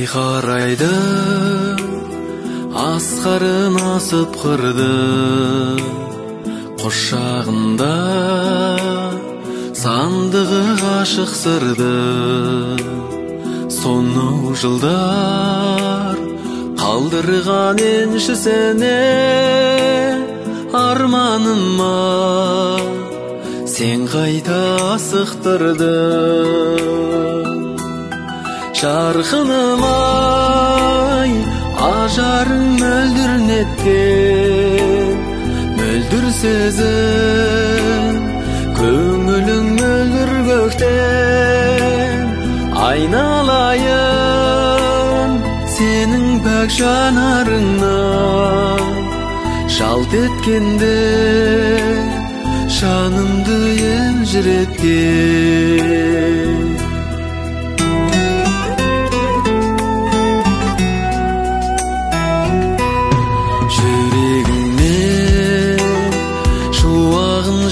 қарайды, асқарын асып қырды, құшағында сандығы ғашық сырды. Сонау жылдар қалдырған еншісіне арманыма сен қайта асықтырды. Жарқыным-ай, ажарың мөлдір неткен, мөлдір сезім, көңілің мөлдір көктен. Айналайын сенің пәк жанарыңнан, жалт еткенде жанымды елжіреткен.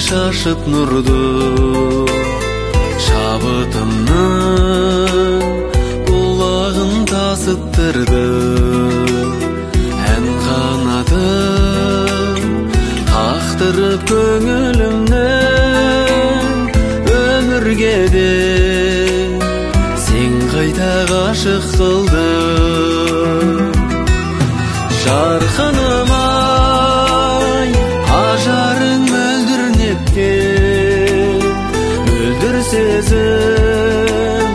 Шашып нұрды, шабытымның бұлағын тасыттырды. Ән қанатын қақтырып көңілімнің, өмірге де сен қайта ғашық қылды. Жарқыным-ай, ажарың мөлдір сезім,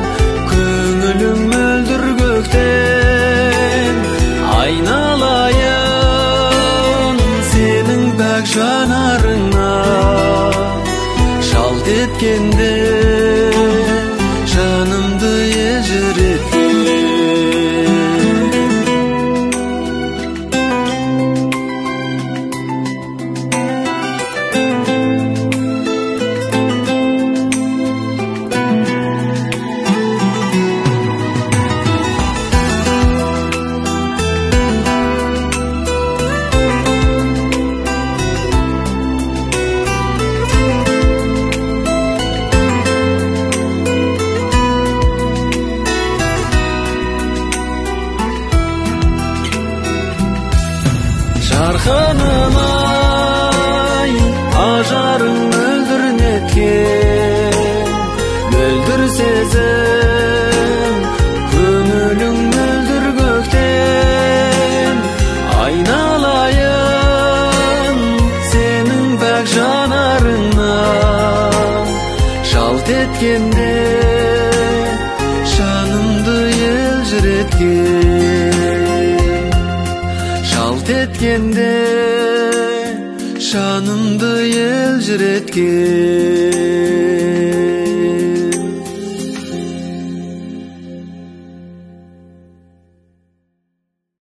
көңілің мөлдір көктен. Айналайын сенің пәк жанарыңа, жалт еткенде жанымды елжіреткен. Жарқыным-ай, ажарың мөлдір неткен, мөлдір сезім, көңілің мөлдір көктен. Айналайын сенің пәк жанарыңа, жалт еткенде жанымды елжіреткен. Жалт еткенде жанымды елжіреткен.